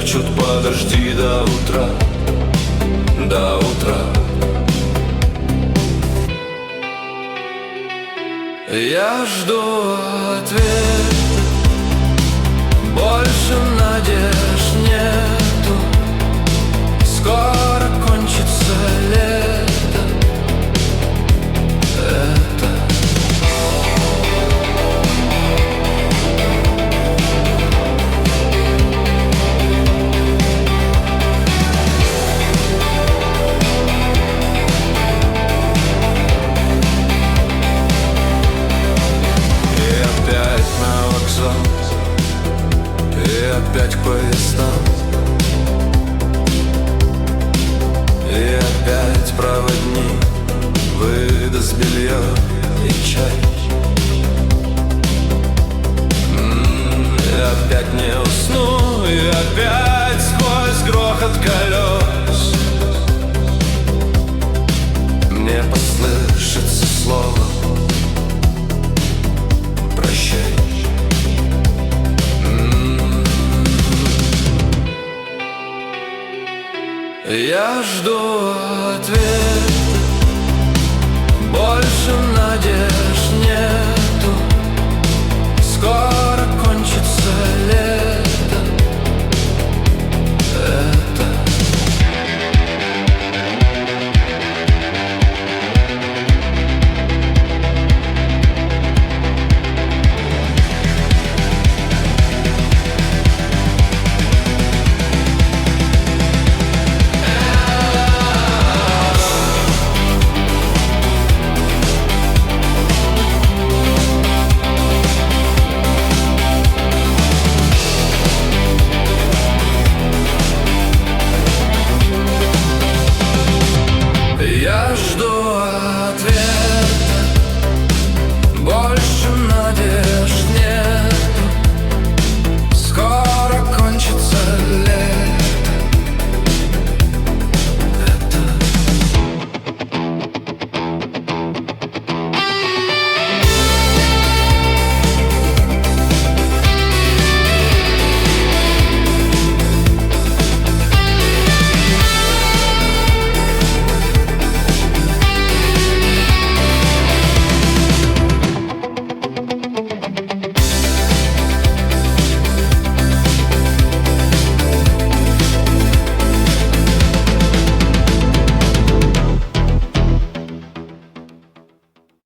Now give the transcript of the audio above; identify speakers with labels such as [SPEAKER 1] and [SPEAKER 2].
[SPEAKER 1] шепчут: подожди до утра, до утра. Я жду ответ, больше надежд нету. Скоро кончится лето, это. И опять на вокзал, и опять к поездам, и опять проводник выдаст белье и чай. И опять не усну, и опять сквозь грохот колес мне послышится слово: прощай. Я жду ответ, больше надежд нету. Скоро